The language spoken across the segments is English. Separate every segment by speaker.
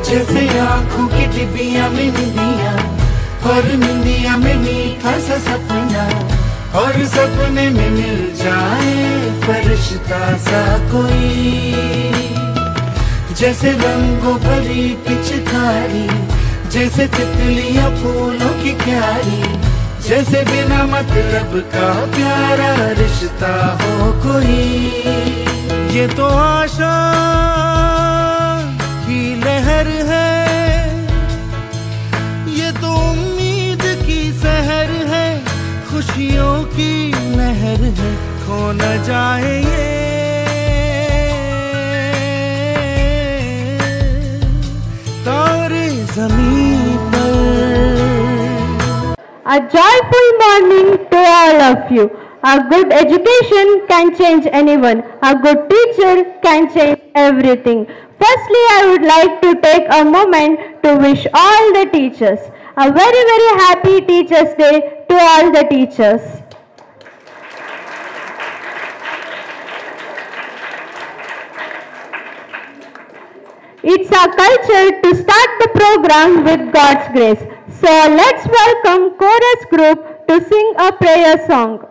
Speaker 1: जैसे आँखों की डिबिया में निंदिया, और निंदिया में मीठा सा सपना, और सपने में मिल जाए फरिश्ता सा कोई। जैसे रंगों भरी पिचकारी, जैसे तितलियां फूलों की क्यारी, जैसे बिना मतलब का प्यारा रिश्ता हो कोई। ये तो आशा की लहर है, ये तो उम्मीद की सहर है, खुशियों की लहर है, खो न जाए ये तारे ज़मीन पर।
Speaker 2: A joyful morning to all of you. A good education can change anyone. A good teacher can change everything. Firstly, I would like to take a moment to wish all the teachers a very, very happy Teachers' Day to all the teachers. It's our culture to start the program with God's grace. So let's welcome chorus group to sing a prayer song.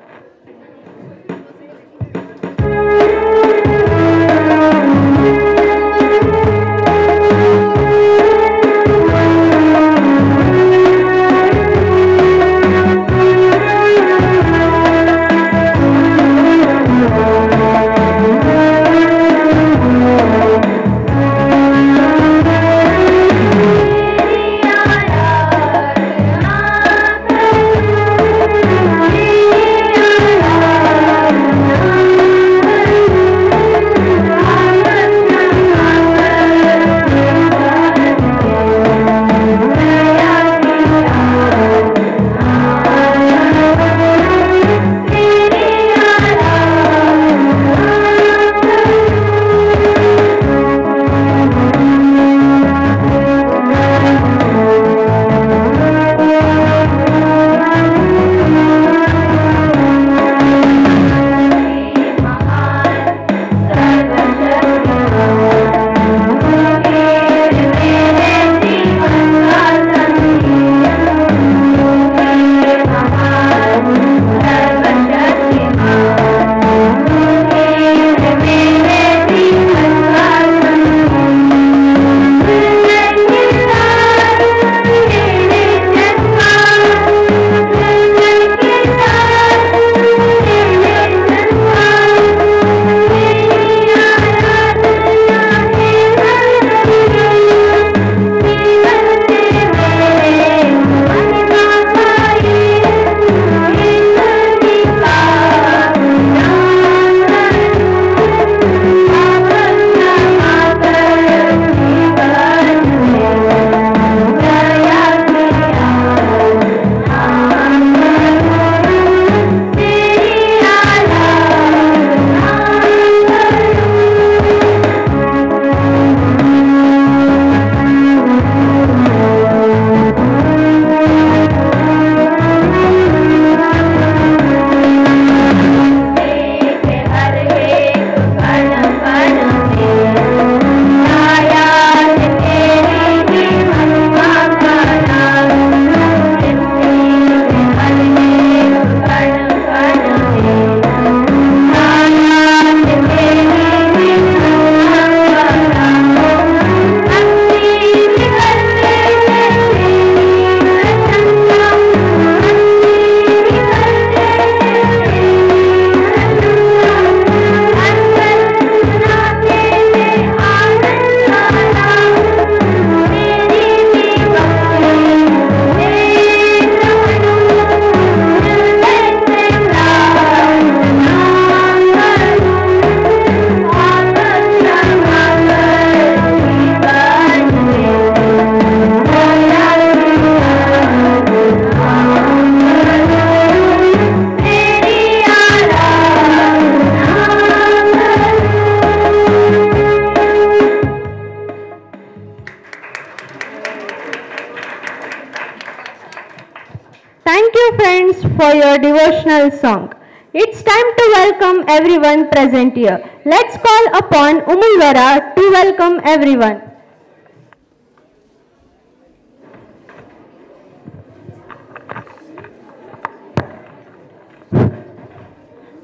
Speaker 2: Thank you friends for your devotional song. It's time to welcome everyone present here. Let's call upon Umulvara to welcome everyone.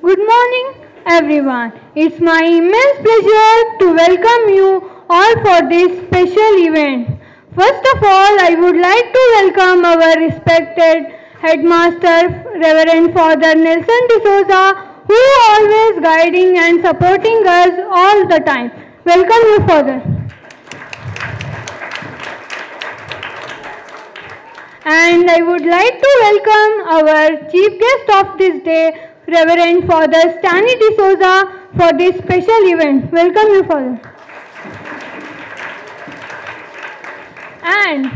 Speaker 3: Good morning, everyone. It's my immense pleasure to welcome you all for this special event. First of all, I would like to welcome our respected headmaster, Reverend Father Nelson D'Souza, who always guiding and supporting us all the time. Welcome you, Father. And I would like to welcome our chief guest of this day, Reverend Father Stanley D'Souza, for this special event. Welcome you, Father. And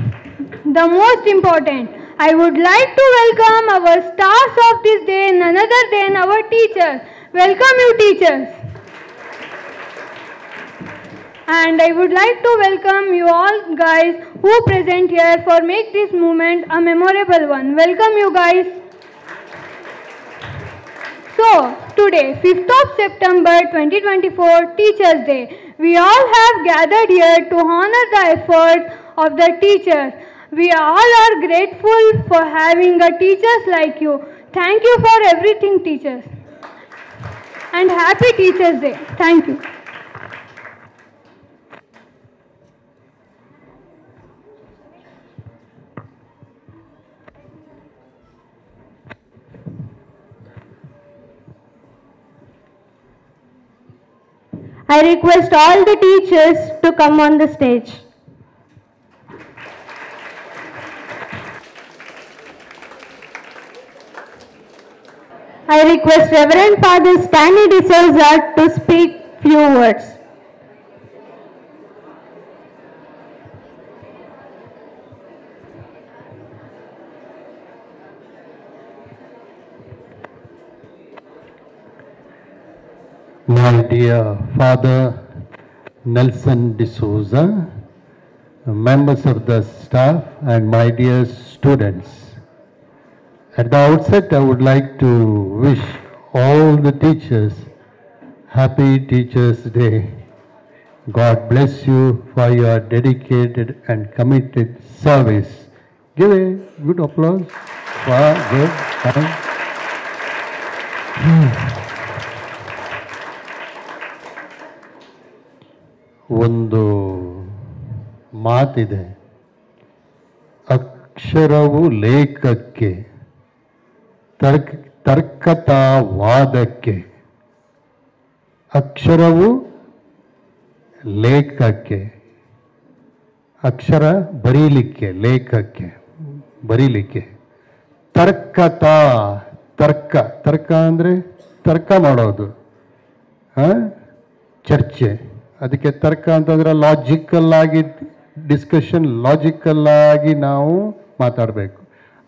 Speaker 3: the most important, I would like to welcome our stars of this day, none other than our teachers. Welcome you, teachers. And I would like to welcome you all guys who present here for make this moment a memorable one. Welcome you guys. So, today, 5th of September 2024, Teachers' Day. We all have gathered here to honor the efforts of the teachers. We all are grateful for having a teachers like you. Thank you for everything, teachers. And happy Teachers' Day. Thank you.
Speaker 2: I request all the teachers to come on the stage. I request Reverend Father Stanley D'Souza to speak few words.
Speaker 4: My dear Father Nelson D'Souza, members of the staff and my dear students. At the outset, I would like to wish all the teachers Happy Teachers' Day. God bless you for your dedicated and committed service. Give a good applause for good time. ಒಂದು ಮಾತಿದೆ, ಅಕ್ಷರವು ಲೇಖಕ್ಕೆ, ತರ್ಕತಾವಾದಕ್ಕೆ. ಅಕ್ಷರವು ಲೇಖಕ್ಕೆ, ಅಕ್ಷರ ಬರೀಲಿಕ್ಕೆ, ಲೇಖಕ್ಕೆ ಬರೀಲಿಕ್ಕೆ. ತರ್ಕ ಅಂದರೆ ತರ್ಕ ಮಾಡೋದು, ಚರ್ಚೆ. ಅದಕ್ಕೆ ತರ್ಕ ಅಂತಂದ್ರೆ ಲಾಜಿಕಲ್ ಆಗಿ ಡಿಸ್ಕಷನ್, ಲಾಜಿಕಲ್ ಆಗಿ ನಾವು ಮಾತಾಡಬೇಕು.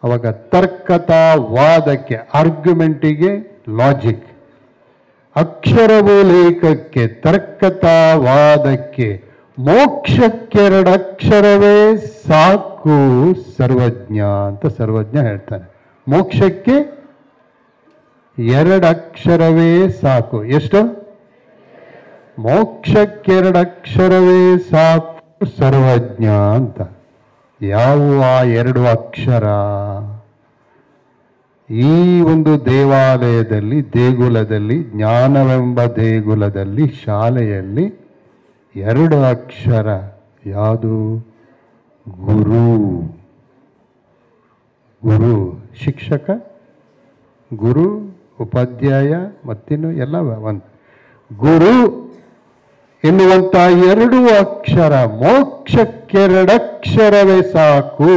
Speaker 4: ಅವಾಗ ತರ್ಕತಾವಾದಕ್ಕೆ, ಆರ್ಗ್ಯುಮೆಂಟಿಗೆ ಲಾಜಿಕ್. ಅಕ್ಷರವು ಲೇಖಕ್ಕೆ, ತರ್ಕತಾವಾದಕ್ಕೆ, ಮೋಕ್ಷಕ್ಕೆರಡಕ್ಷರವೇ ಸಾಕು ಸರ್ವಜ್ಞ ಅಂತ ಸರ್ವಜ್ಞ ಹೇಳ್ತಾನೆ. ಮೋಕ್ಷಕ್ಕೆ ಎರಡಕ್ಷರವೇ ಸಾಕು. ಎಷ್ಟು? ಮೋಕ್ಷಕ್ಕೆರಡಕ್ಷರವೇ ಸಾಕು ಸರ್ವಜ್ಞ ಅಂತ. ಯಾವ ಆ ಎರಡು ಅಕ್ಷರ? ಈ ಒಂದು ದೇವಾಲಯದಲ್ಲಿ, ದೇಗುಲದಲ್ಲಿ, ಜ್ಞಾನವೆಂಬ ದೇಗುಲದಲ್ಲಿ, ಶಾಲೆಯಲ್ಲಿ ಎರಡು ಅಕ್ಷರ. ಯಾವುದು? ಗುರು. ಗುರು ಶಿಕ್ಷಕ, ಗುರು ಉಪಾಧ್ಯಾಯ, ಮತ್ತಿನ್ನು ಎಲ್ಲ ಒಂದು. ಗುರು ಎನ್ನುವಂಥ ಎರಡು ಅಕ್ಷರ, ಮೋಕ್ಷಕ್ಕೆರಡಕ್ಷರವೇ ಸಾಕು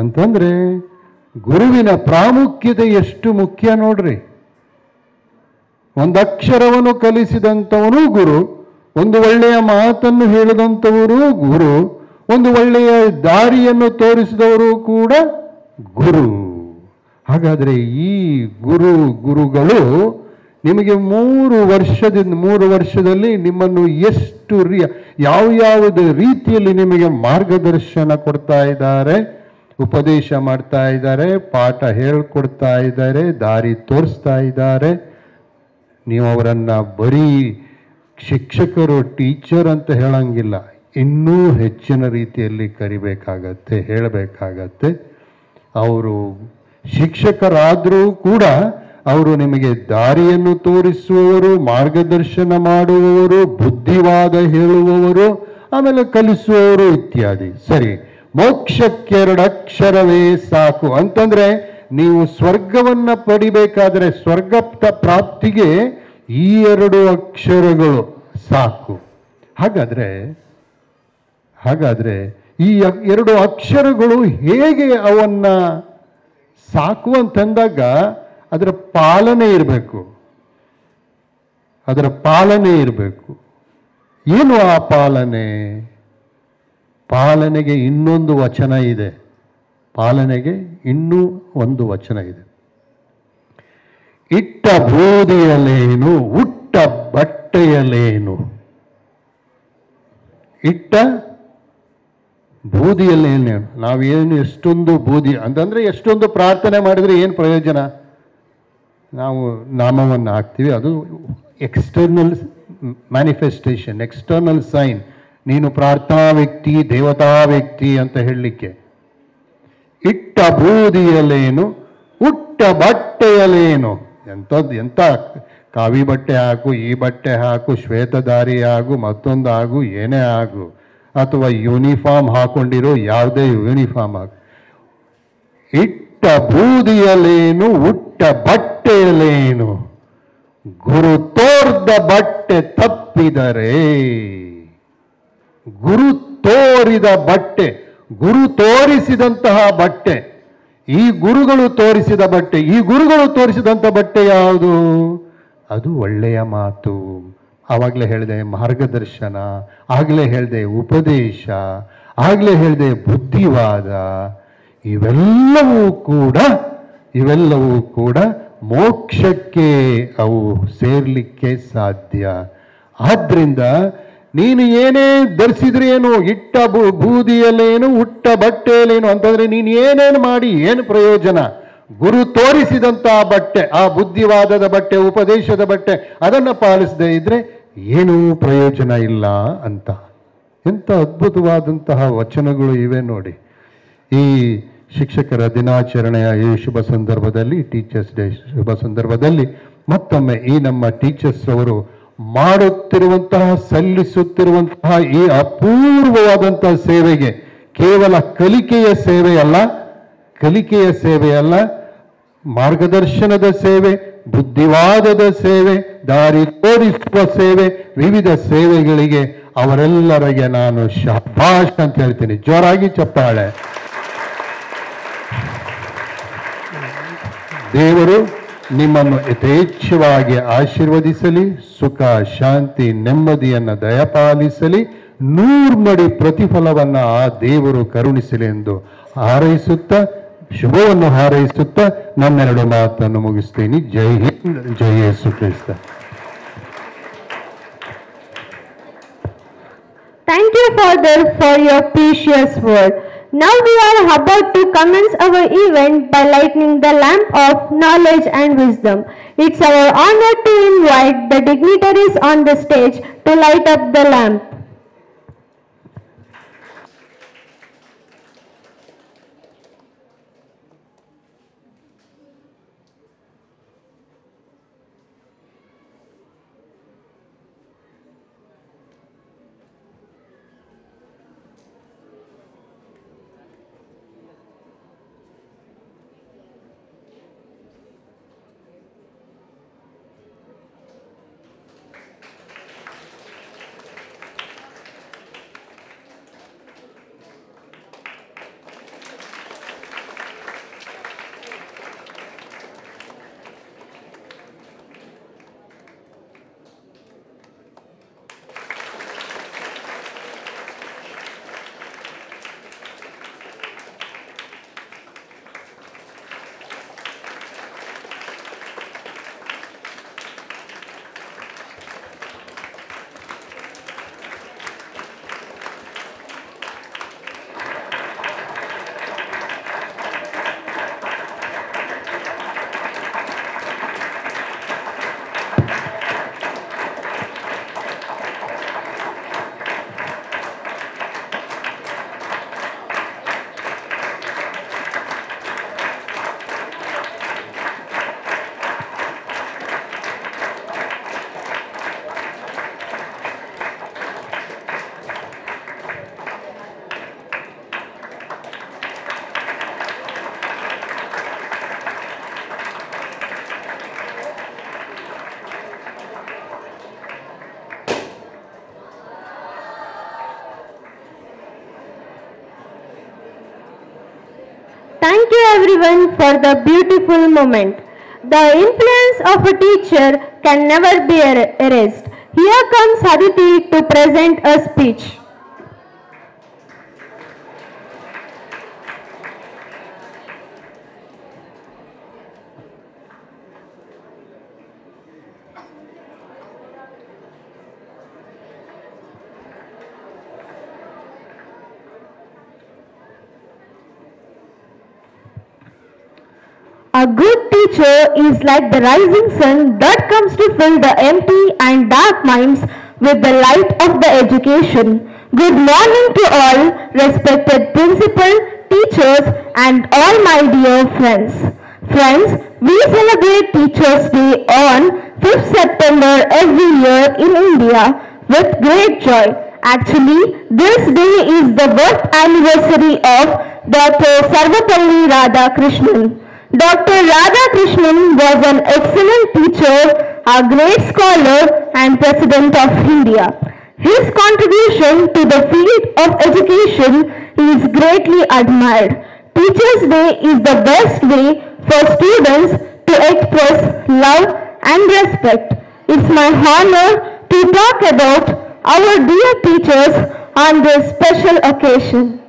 Speaker 4: ಅಂತಂದ್ರೆ ಗುರುವಿನ ಪ್ರಾಮುಖ್ಯತೆ ಎಷ್ಟು ಮುಖ್ಯ ನೋಡ್ರಿ. ಒಂದು ಅಕ್ಷರವನ್ನು ಕಲಿಸಿದಂಥವನು ಗುರು, ಒಂದು ಒಳ್ಳೆಯ ಮಾತನ್ನು ಹೇಳಿದಂಥವರು ಗುರು, ಒಂದು ಒಳ್ಳೆಯ ದಾರಿಯನ್ನು ತೋರಿಸಿದವರು ಕೂಡ ಗುರು. ಹಾಗಾದರೆ ಈ ಗುರುಗಳು ನಿಮಗೆ 3 ವರ್ಷದಲ್ಲಿ ನಿಮ್ಮನ್ನು ಎಷ್ಟು ಯಾವ್ಯಾವುದು ರೀತಿಯಲ್ಲಿ ನಿಮಗೆ ಮಾರ್ಗದರ್ಶನ ಕೊಡ್ತಾ ಇದ್ದಾರೆ, ಉಪದೇಶ ಮಾಡ್ತಾ ಇದ್ದಾರೆ, ಪಾಠ ಹೇಳ್ಕೊಡ್ತಾ ಇದ್ದಾರೆ, ದಾರಿ ತೋರಿಸ್ತಾ ಇದ್ದಾರೆ. ನೀವು ಅವರನ್ನ ಬರೀ ಶಿಕ್ಷಕರು, ಟೀಚರ್ ಅಂತ ಹೇಳಂಗಿಲ್ಲ, ಇನ್ನೂ ಹೆಚ್ಚಿನ ರೀತಿಯಲ್ಲಿ ಕರಿಬೇಕಾಗತ್ತೆ, ಹೇಳಬೇಕಾಗತ್ತೆ. ಅವರು ಶಿಕ್ಷಕರಾದರೂ ಕೂಡ ಅವರು ನಿಮಗೆ ದಾರಿಯನ್ನು ತೋರಿಸುವವರು, ಮಾರ್ಗದರ್ಶನ ಮಾಡುವವರು, ಬುದ್ಧಿವಾದ ಹೇಳುವವರು, ಆಮೇಲೆ ಕಲಿಸುವವರು ಇತ್ಯಾದಿ. ಸರಿ, ಮೋಕ್ಷಕ್ಕೆರಡು ಅಕ್ಷರವೇ ಸಾಕು ಅಂತಂದ್ರೆ ನೀವು ಸ್ವರ್ಗವನ್ನ ಪಡಿಬೇಕಾದ್ರೆ ಸ್ವರ್ಗ ಪ್ರಾಪ್ತಿಗೆ ಈ 2 ಅಕ್ಷರಗಳು ಸಾಕು. ಹಾಗಾದ್ರೆ ಈ 2 ಅಕ್ಷರಗಳು ಹೇಗೆ ಅವನ್ನ ಸಾಕು ಅಂತಂದಾಗ ಅದರ ಪಾಲನೆ ಇರಬೇಕು. ಏನು ಆ ಪಾಲನೆ? ಪಾಲನೆಗೆ ಇನ್ನೊಂದು ವಚನ ಇದೆ. ಇಟ್ಟ ಬೂದಿಯಲೇನು, ಉಟ್ಟ ಬಟ್ಟೆಯಲೇನು. ಇಟ್ಟ ಬೂದಿಯಲ್ಲೇನು, ನಾವೇನು ಎಷ್ಟೊಂದು ಬೂದಿ ಅಂತಂದ್ರೆ ಎಷ್ಟೊಂದು ಪ್ರಾರ್ಥನೆ ಮಾಡಿದ್ರೆ ಏನು ಪ್ರಯೋಜನ? ನಾವು ನಾಮವನ್ನು ಹಾಕ್ತೀವಿ, ಅದು ಎಕ್ಸ್ಟರ್ನಲ್ ಮ್ಯಾನಿಫೆಸ್ಟೇಷನ್, ಎಕ್ಸ್ಟರ್ನಲ್ ಸೈನ್. ನೀನು ಪ್ರಾರ್ಥನಾ ವ್ಯಕ್ತಿ, ದೇವತಾ ವ್ಯಕ್ತಿ ಅಂತ ಹೇಳಲಿಕ್ಕೆ. ಇಟ್ಟ ಬೂದಿಯಲೇನು, ಉಟ್ಟ ಬಟ್ಟೆಯಲೇನು. ಎಂಥ ಕಾವಿ ಬಟ್ಟೆ ಹಾಕು, ಈ ಬಟ್ಟೆ ಹಾಕು, ಶ್ವೇತಧಾರಿ ಆಗು, ಮತ್ತೊಂದು ಆಗು, ಏನೇ ಆಗು, ಅಥವಾ ಯೂನಿಫಾರ್ಮ್ ಹಾಕೊಂಡಿರೋ ಯಾವುದೇ ಯೂನಿಫಾರ್ಮ್ ಹಾಕು. ಇಟ್ಟ ಬೂದಿಯಲೇನು, ಉಟ್ಟ ಬಟ್ಟೆಯಲೇನು. ಗುರು ತೋರ್ದ ಬಟ್ಟೆ ತಪ್ಪಿದರೆ, ಗುರು ತೋರಿದ ಬಟ್ಟೆ, ಗುರು ತೋರಿಸಿದಂತಹ ಬಟ್ಟೆ, ಈ ಗುರುಗಳು ತೋರಿಸಿದ ಬಟ್ಟೆ, ಈ ಗುರುಗಳು ತೋರಿಸಿದಂಥ ಬಟ್ಟೆ ಯಾವುದು? ಅದು ಒಳ್ಳೆಯ ಮಾತು. ಆವಾಗಲೇ ಹೇಳಿದೆ ಮಾರ್ಗದರ್ಶನ, ಆಗಲೇ ಹೇಳಿದೆ ಉಪದೇಶ, ಆಗಲೇ ಹೇಳಿದೆ ಬುದ್ಧಿವಾದ. ಇವೆಲ್ಲವೂ ಕೂಡ ಮೋಕ್ಷಕ್ಕೆ ಅವು ಸೇರ್ಲಿಕ್ಕೆ ಸಾಧ್ಯ. ಆದ್ರಿಂದ ನೀನು ಏನೇ ಧರಿಸಿದ್ರೇನು, ಇಟ್ಟ ಬೂದಿಯಲ್ಲೇನು, ಉಟ್ಟ ಬಟ್ಟೆಯಲ್ಲೇನು ಅಂತಂದ್ರೆ ನೀನು ಏನೇನು ಮಾಡಿ ಏನು ಪ್ರಯೋಜನ? ಗುರು ತೋರಿಸಿದಂತಹ ಬಟ್ಟೆ, ಆ ಬುದ್ಧಿವಾದದ ಬಟ್ಟೆ, ಉಪದೇಶದ ಬಟ್ಟೆ, ಅದನ್ನು ಪಾಲಿಸದೇ ಇದ್ರೆ ಏನೂ ಪ್ರಯೋಜನ ಇಲ್ಲ ಅಂತ. ಎಂಥ ಅದ್ಭುತವಾದಂತಹ ವಚನಗಳು ಇವೆ ನೋಡಿ. ಈ ಶಿಕ್ಷಕರ ದಿನಾಚರಣೆಯ ಈ ಶುಭ ಸಂದರ್ಭದಲ್ಲಿ, ಟೀಚರ್ಸ್ ಡೇ ಶುಭ ಸಂದರ್ಭದಲ್ಲಿ ಮತ್ತೊಮ್ಮೆ ಈ ನಮ್ಮ ಟೀಚರ್ಸ್ ಅವರು ಮಾಡುತ್ತಿರುವಂತಹ, ಸಲ್ಲಿಸುತ್ತಿರುವಂತಹ ಈ ಅಪೂರ್ವವಾದಂತಹ ಸೇವೆಗೆ ಕೇವಲ ಕಲಿಕೆಯ ಸೇವೆಯಲ್ಲ, ಮಾರ್ಗದರ್ಶನದ ಸೇವೆ, ಬುದ್ಧಿವಾದದ ಸೇವೆ, ದಾರಿ ತೋರಿಸುವ ಸೇವೆ, ವಿವಿಧ ಸೇವೆಗಳಿಗೆ ಅವರೆಲ್ಲರಿಗೆ ನಾನು ಶಭಾಷ್ ಅಂತ ಹೇಳ್ತೀನಿ. ಜೋರಾಗಿ ಚಪ್ಪಾಳೆ. ದೇವರು ನಿಮ್ಮನ್ನು ಯಥೇಚ್ಛವಾಗಿ ಆಶೀರ್ವದಿಸಲಿ, ಸುಖ, ಶಾಂತಿ, ನೆಮ್ಮದಿಯನ್ನು ದಯಪಾಲಿಸಲಿ, 100 ಮಡಿ ಪ್ರತಿಫಲವನ್ನು ಆ ದೇವರು ಕರುಣಿಸಲಿ ಎಂದು ಹಾರೈಸುತ್ತಾ, ಶುಭವನ್ನು ಹಾರೈಸುತ್ತಾ ನನ್ನೆರಡು ಮಾತನ್ನು ಮುಗಿಸ್ತೀನಿ. ಜೈ ಹಿಂದ್, ಜೈ Yesu Krista.
Speaker 2: Thank you, Father, for your precious word. Now we are about to commence our event by lighting the lamp of knowledge and wisdom. It's our honor to invite the dignitaries on the stage to light up the lamp. Thank you everyone for the beautiful moment. The influence of a teacher can never be erased. Here comes Aditi to present a speech. A good teacher is like the rising sun that comes to fill the empty and dark minds with the light of the education. Good morning to all respected principal, teachers and all my dear friends. Friends, we celebrate Teachers' Day on 5th September every year in India with great joy. Actually, this day is the birth anniversary of Dr. Sarvapalli Radhakrishnan. Dr. Radhakrishnan was an excellent teacher, a great scholar and President of India. His contribution to the field of education is greatly admired. Teachers' Day is the best way for students to express love and respect. It's my honor to talk about our dear teachers on this special occasion.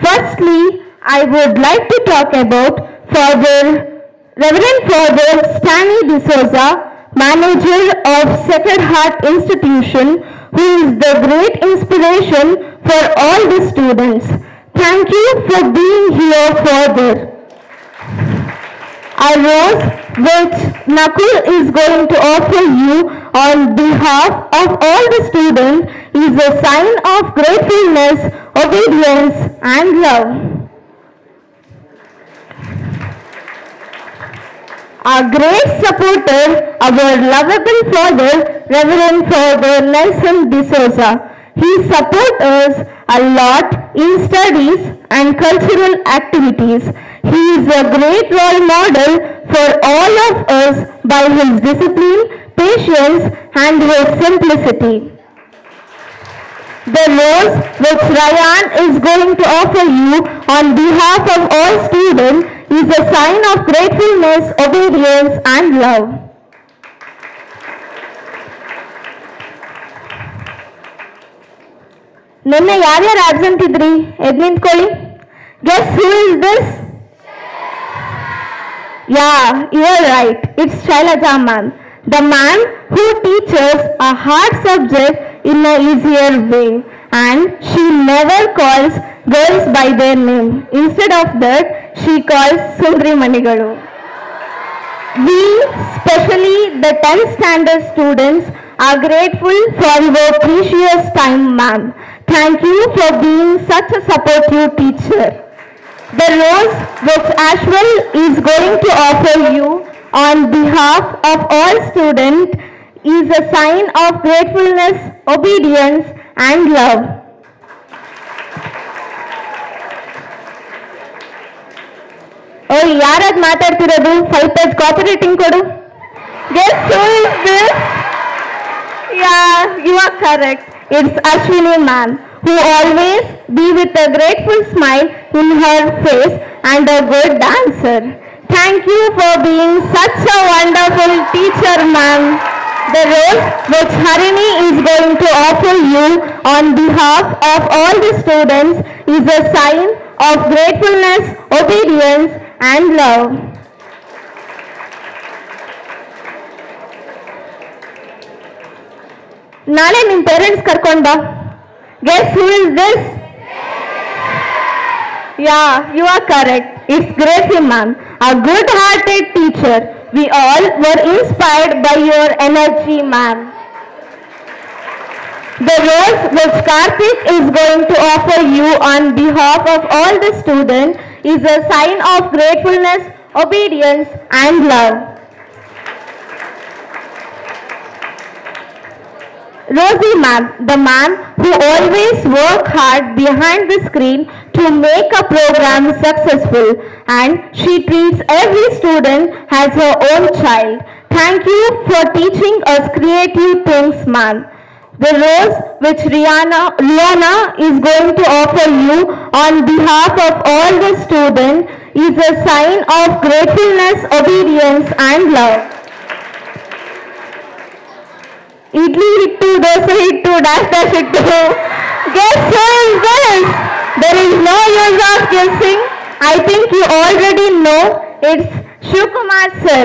Speaker 2: Firstly, I would like to talk about Reverend Father Stanley D'Souza, manager of Sacred Heart Institution, who is the great inspiration for all the students. Thank you for being here, Father. A rose which Nakul is going to offer you on behalf of all the students is a sign of gratefulness, obedience and love. Our great supporter, our lovable father, Reverend Father Nelson D'Souza. He supports us a lot in studies and cultural activities. He is a great role model for all of us by his discipline, patience and his simplicity. The rose which Ryan is going to offer you on behalf of all students is a sign of gratefulness, obedience and love. ನಿನ್ನೆ ಯಾರ್ಯಾರು absent ಇದ್ರಿ? ಎದ್ ನಿಂತ್ಕೊಳ್ಳಿ. Guess who is this? Yeah, you're right. It's Shailaja ma'am. The man who teaches a hard subject in an easier way, and she never calls girls by their name. Instead of that, she calls Sundri Manigalu. We, especially the 10th standard students, are grateful for your precious time, ma'am. Thank you for being such a supportive teacher. The rose which Ashwell is going to offer you on behalf of all students is a sign of gratefulness, obedience and love. Oh, ಯಾರದ್ ಮಾತಾಡ್ತಿರೋದು? 5 page copy rating ಕೊಡು. Guess who is this? Yeah, you are correct. It's Ashwini ma'am, who always be with a grateful smile in her face and a good dancer. Thank you for being such a wonderful teacher, ma'am. The rose which Harini is going to offer you on behalf of all the students is a sign of gratefulness, obedience and love. ನಾಳೆ ನಿಮ್ಮ parents ಕರ್ಕೊಂಡ್ ಬಾ. Guess who is this? Yeah, you are correct. It's Gracie ma'am, a good-hearted teacher. We all were inspired by your energy, ma'am. The rose which Karthik is going to offer you on behalf of all the students is a sign of gratefulness, obedience and love. Rosie ma'am, the man who always work hard behind the screen to make a program successful, and she treats every student as her own child. Thank you for teaching us creative things, ma'am. The rose which Rihanna is going to offer you on behalf of all the students is a sign of gratefulness, obedience and love. Idli hittu, dosa hittu, dash dash hittu. Guess who is this? There is no use of guessing. I think you already know. It's Shivkumar sir.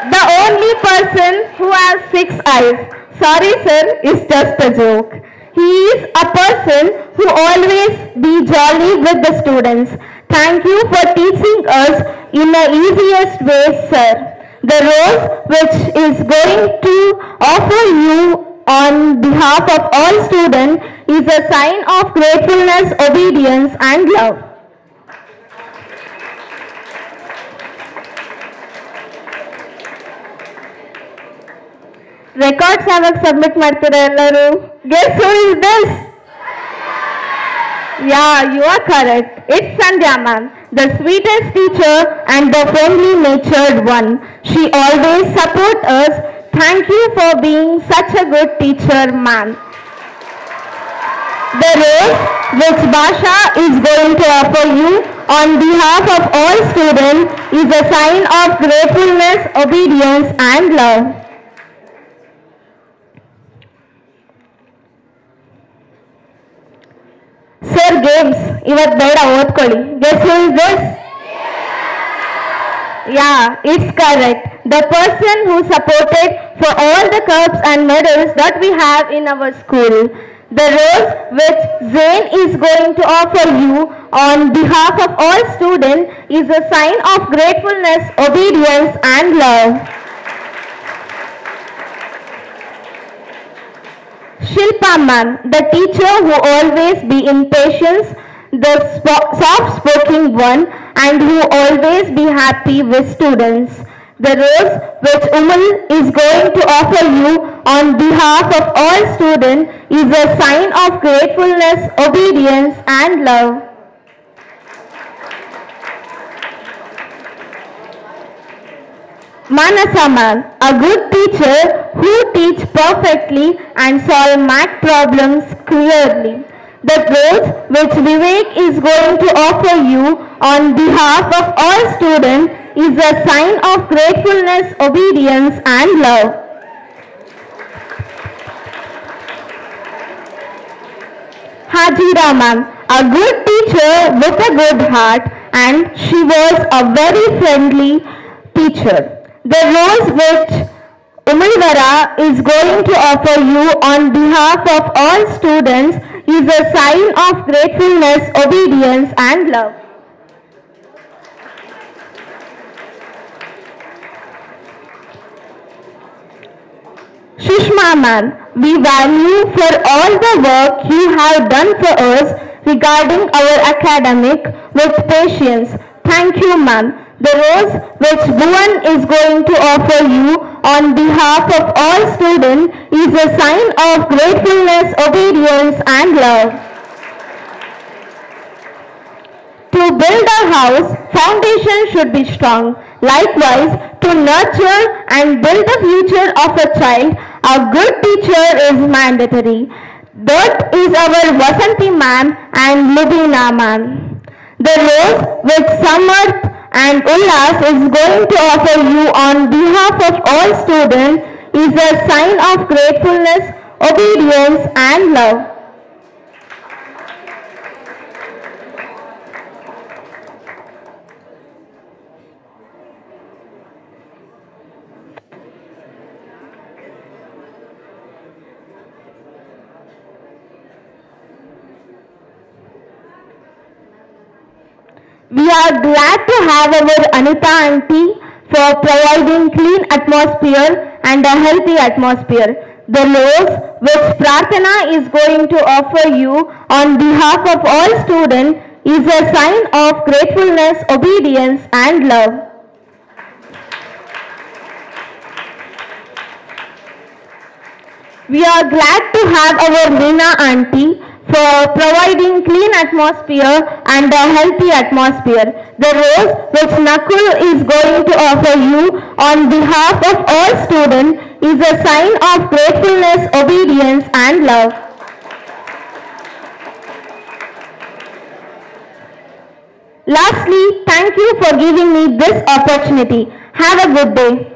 Speaker 2: The only person who has 6 eyes. Sorry sir, it's just a joke. He is a person who always be jolly with the students. Thank you for teaching us in the easiest way, sir. The rose which is going to offer you on behalf of all students is a sign of gratefulness, obedience and love. Records have submit ಮಾಡ್ತೀರಾ ಎಲ್ಲರೂ? Guess who is this? Yeah, you are correct. It's Sandhya ma'am, the sweetest teacher and the friendly natured one. She always supports us. Thank you for being such a good teacher, ma'am. The rose which Basha is going to offer you on behalf of all students is a sign of gratefulness, obedience and love. Sir, games. Ivat beda odkoli. Guess who is this? Yeah, it's correct. The person who supported for all the cups and medals that we have in our school. The rose which Zain is going to offer you on behalf of all students is a sign of gratefulness, obedience and love. Shilpa ma'am, the teacher who always be in patience, the soft-spoken one and who always be happy with students. The rose which Umal is going to offer you on behalf of all students is a sign of gratefulness, obedience and love. Manasa ma'am, a good teacher who teach perfectly and solve math problems clearly. The rose which Vivek is going to offer you on behalf of all students is a sign of gratefulness, obedience and love. Hajira ma'am, a good teacher with a good heart and she was a very friendly teacher. The rose which Umilvara is going to offer you on behalf of all students is a sign of gratefulness, obedience and love. Sushma ma'am, we value for all the work you have done for us regarding our academic with patience. Thank you ma'am. The rose which Bhuvan is going to offer you on behalf of all students is a sign of gratefulness, obedience and love. To build a house, foundation should be strong. Likewise, to nurture and build the future of a child, a good teacher is mandatory. That is our Vasanti ma'am and Libina ma'am. The rose which Samarth and Ullas is going to offer you on behalf of all students is a sign of gratefulness, obedience and love. We are glad to have our Anita auntie for providing clean atmosphere and a healthy atmosphere. The rose which Prarthana is going to offer you on behalf of all students is a sign of gratefulness, obedience and love. We are glad to have our Meena auntie for providing clean atmosphere and a healthy atmosphere. The rose which Nakul is going to offer you on behalf of all students is a sign of gratefulness, obedience and love. Lastly, thank you for giving me this opportunity. Have a good day.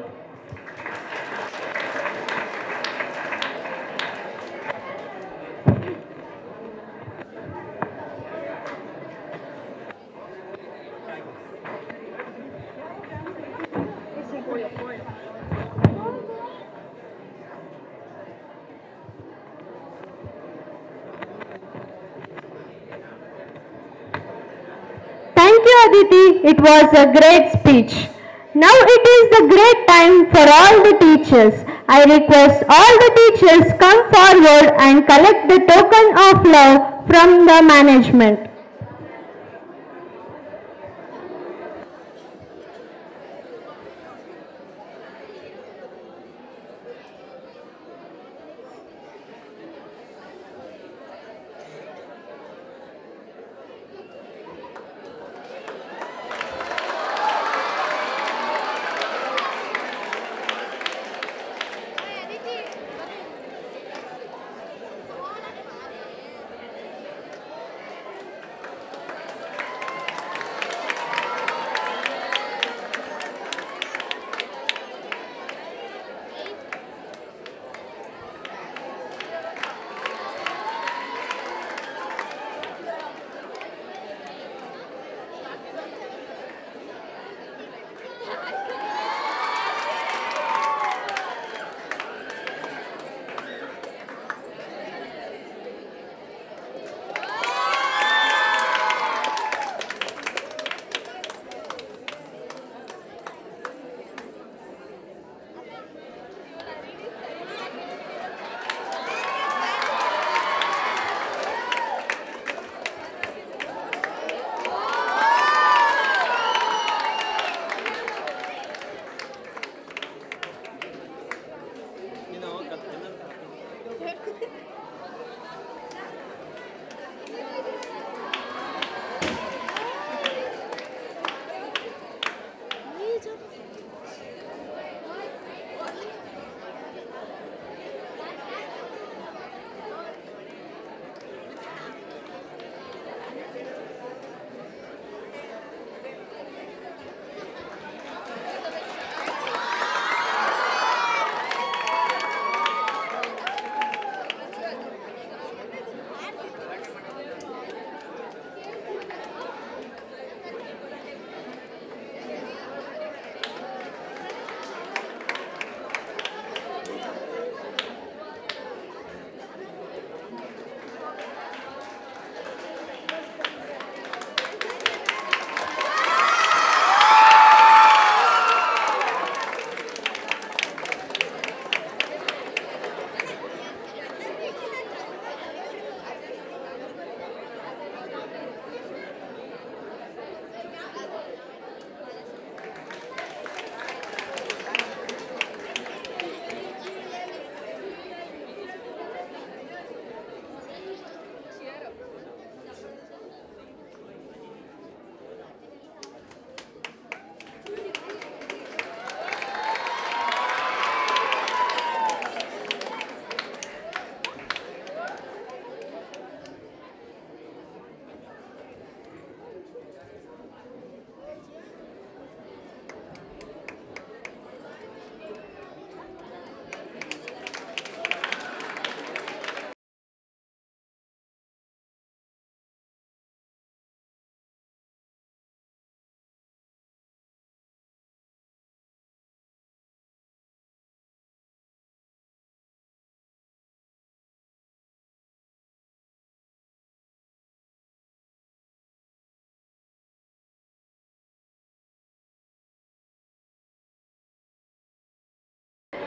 Speaker 2: Thank you, Aditi. It was a great speech. Now it is the great time for all the teachers. I request all the teachers come forward and collect the token of love from the management.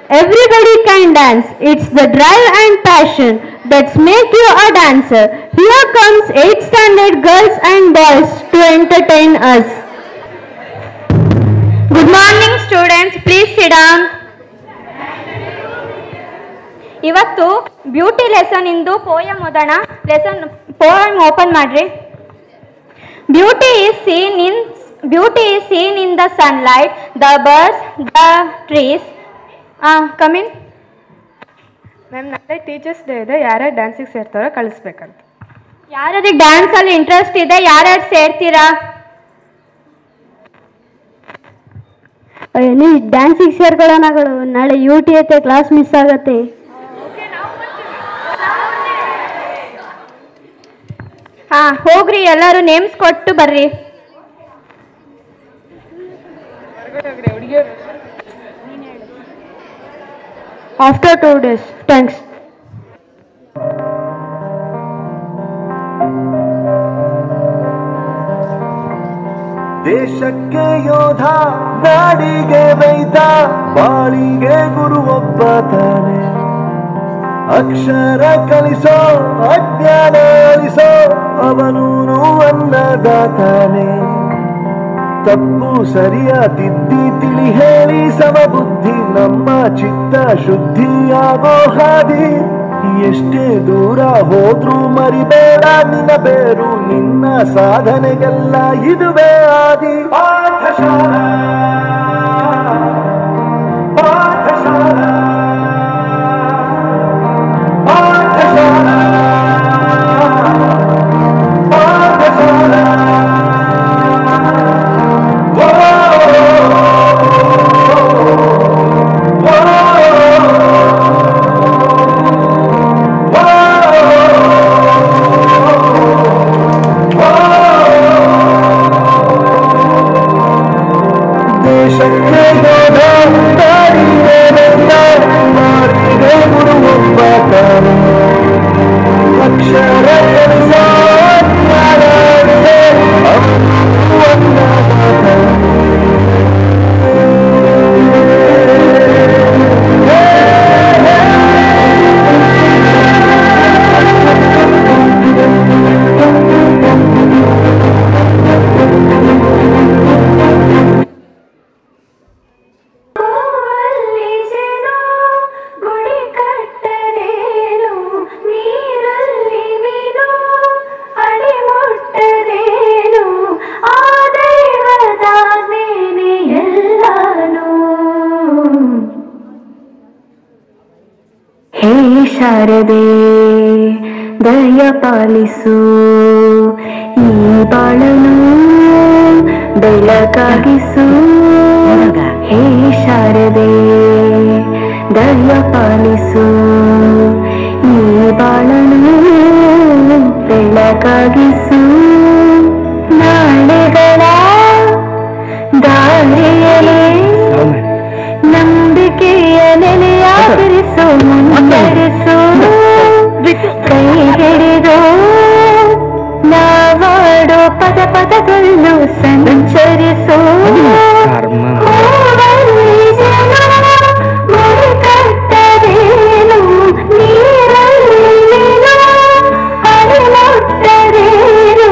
Speaker 2: Everybody can dance. It's the drive and passion that's make you a dancer. Here comes 8th standard girls and boys to entertain us.
Speaker 5: Good morning students, please sit down. ಇವತ್ತು beauty lesson ಇಂದು poem ಓದೋಣ. Lesson poem open ಮಾಡ್ರಿ. Beauty is seen in Beauty is seen in the sunlight, the birds, the trees. Come in.
Speaker 6: Ma'am ನಾಳೆ teachers day ಇದೆ, ಯಾರ್ಯಾರು ಡ್ಯಾನ್ಸಿಗೆ ಸೇರ್ತಾರೋ ಕಳಿಸ್ಬೇಕಂತ.
Speaker 5: ಯಾರ್ಯಾರಿಗೆ ಡ್ಯಾನ್ಸಲ್ಲಿ interest ಇದೆ, ಯಾರ್ಯಾರು ಸೇರ್ತೀರಾ?
Speaker 2: ನೀವು ಡ್ಯಾನ್ಸಿಗೆ ಸೇರ್ಕೊಳ್ಳೋಣಗಳು, ನಾಳೆ UT ಐತೆ, ಕ್ಲಾಸ್ ಮಿಸ್ ಆಗತ್ತೆ.
Speaker 5: ಹೋಗ್ರಿ, ಎಲ್ಲರೂ ನೇಮ್ಸ್ ಕೊಟ್ಟು ಬರ್ರಿ.
Speaker 2: After 2 days. ಥ್ಯಾಂಕ್ಸ್.
Speaker 1: ದೇಶಕ್ಕೆ ಯೋಧ, ನಾಡಿಗೆ ವೈದ, ಬಾಳಿಗೆ ಗುರು ಒಬ್ಬ ತಾನೆ. ಅಕ್ಷರ ಕಲಿಸೋ, ಅಜ್ಞಾನ ಅಳಿಸೋ, ಅವನೂನು ಅನ್ನದಾತಾನೆ. ತಪ್ಪು ಸರಿಯ ತಿದ್ದಿ ತಿಳಿ ಹೇಳಿ ಸಮಬುದ್ಧಿ, ನಮ್ಮ ಚಿತ್ತ ಶುದ್ಧಿಯಾಗೋ ಹಾದಿ. ಎಷ್ಟೇ ದೂರ ಹೋದ್ರೂ ಮರಿಬೇಡ ನಿನ್ನ ಬೇರು, ನಿನ್ನ ಸಾಧನೆಗೆಲ್ಲ ಇದುವೇ ಆದಿ. ಪಾಠಶಾಲಾ ಪಾಠಶಾಲಾ ಪಾಠಶಾಲಾ ಪಾಠಶಾಲಾ.
Speaker 7: ಶಾರದೆ ದಯ ಪಾಲಿಸು, ಈ ಬಾಳನು ಬೆಳಕಾಗಿಸು. ಹೇ ಶಾರದೆ ದಯ ಪಾಲಿಸು, ಈ ಬಾಳನು ಬೆಳಕಾಗಿಸು. ನಾಳೆಗಳ ದಾರಿಯಲೇ ನಂಬಿಕೆಯ ನೆಲೆಯಾಗಿರಿಸು, ಮುಂದರಿಸು. ಕೈ ಹಿಡಿದು ನಾವಾಡೋ ಪದ ಪದಗಳನ್ನು ಸಂಚರಿಸು. ಕಟ್ಟದೇನು ನೀರಲ್ಲಿ ಅರಿಮುಟ್ಟದೇನು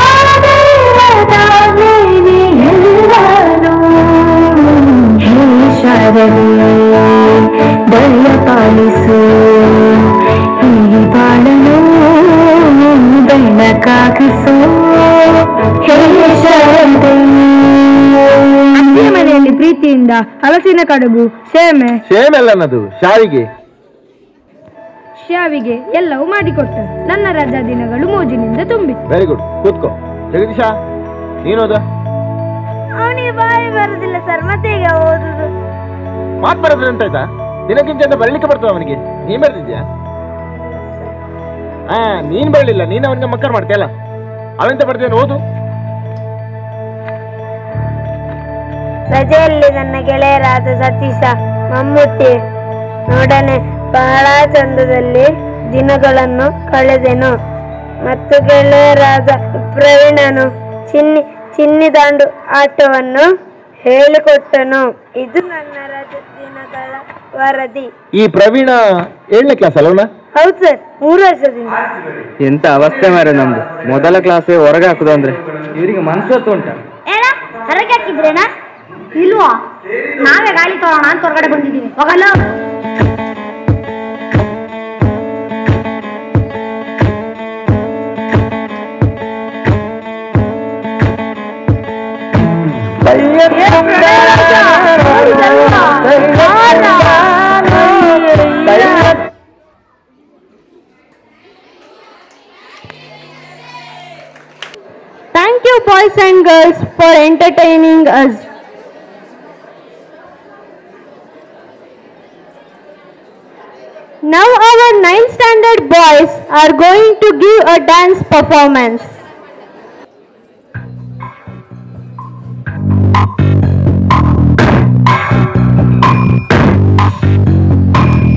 Speaker 7: ಆದರದಾಗೇನೆ ಎಲ್ಲಾನು. ಹೇ ಶಾರದೆ ದಯ ಪಾಲಿಸು, ಈ ಬಾಳನು ಬೆಳಕಾಗಿಸು. ಹೇ ಶಾರದೆ.
Speaker 3: ಅಜ್ಜಿಯ ಮನೆಯಲ್ಲಿ ಪ್ರೀತಿಯಿಂದ ಹಲಸಿನ ಕಡುಬು, ಸೇಮೆ
Speaker 1: ಅನ್ನೋದು
Speaker 3: ಶಾವಿಗೆ ಎಲ್ಲವೂ ಮಾಡಿಕೊಟ್ಟರು. ನನ್ನ ರಜಾ ದಿನಗಳು ಮೋಜಿನಿಂದ ತುಂಬಿತ್ತು.
Speaker 1: ವೆರಿ ಗುಡ್, ಕೂತ್ಕೋ. ಜಗದೀಶ, ನೀನೋದ?
Speaker 3: ಅವನಿಗೆ ಬಾಯಿ ಬರುದಿಲ್ಲ ಸರ್, ಮತ್ತೆ ಈಗ ಓದುದು.
Speaker 1: ಮಾತು ಬರೋದು ಅಂತಾಯ್ತಾ? ದಿನಕ್ಕಿಂತ ಬರಲಿಕ್ಕೆ ಬರ್ತದ ಅವನಿಗೆ? ನೀನ್ ಬರ್ತಿದ್ಯಾ? ನೀನ್ ಬರಲಿಲ್ಲ, ನೀನ್ ಅವನಿಗೆ ಮಕ್ಕರ್ ಮಾಡ್ತೀಯಲ್ಲ, ಅವಂತ ಬರ್ತೀಯ, ಓದು.
Speaker 8: ರಜೆಯಲ್ಲಿ ನನ್ನ ಗೆಳೆಯರಾದ ಸತೀಶ, ಮಮ್ಮೂಟಿ ನೋಡನೆ ಬಹಳ ಚಂದದಲ್ಲಿ ದಿನಗಳನ್ನು ಕಳೆದೆನು. ಮತ್ತು ಗೆಳೆಯರಾದ ಪ್ರವೀಣನು ಚಿನ್ನಿ ದಾಂಡು ಆಟವನ್ನು ಹೇಳಿಕೊಟ್ಟನು. ಇದು ನನ್ನ ರಜೆ ದಿನಗಳ ವರದಿ.
Speaker 1: ಈ ಪ್ರವೀಣ 7ನೇ ಕ್ಲಾಸ್ ಅಲ್ಲವನ?
Speaker 8: ಹೌದು ಸರ್, 3 ವರ್ಷದಿಂದ.
Speaker 9: ಎಂತ ಅವಸ್ಥೆ ಮಾರ ನಮ್ದು. ಮೊದಲ ಕ್ಲಾಸೇ ಹೊರಗೆ ಹಾಕುದು ಅಂದ್ರೆ ಇವರಿಗೆ ಮನಸ್ಸತ್ತು ಉಂಟ.
Speaker 5: ಹೊರಗೆ ಹಾಕಿದ್ರೇನಾ? ಇಲ್ವಾ? ನಾವೇ ಗಾಳಿ ತೋರೋಣ ಅಂತ ಹೊರಗಡೆ ಬಂದಿದ್ದೀವಿ. ಹೋಗಲ್ಲ.
Speaker 2: boys and girls for entertaining us. Now our 9th standard boys are going to give a dance performance.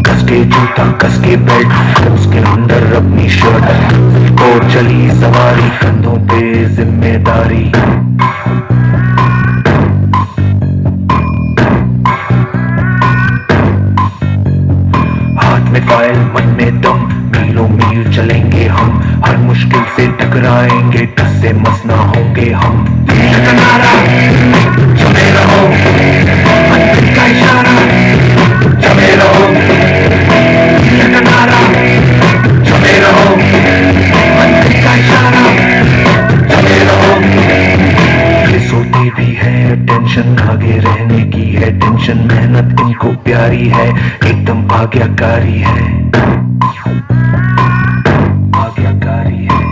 Speaker 10: कसके जूता कसके बेल्ट उसके अंदर अपनी शर्ट को चली सवारी कंधों पे जिम्मेदारी हाथ में फाइल मन में दम मीलों मील चलेंगे हम हर मुश्किल से टकराएंगे टस से मस ना होंगे हम जमे रहो मंदिर का इशारा जमे रहो का नारा जमे रहो मंदिर का इशारा जमे रहो ये सोते भी है टेंशन आगे रहने की है टेंशन मेहनत इनको प्यारी है एकदम आज्ञाकारी है आज्ञाकारी है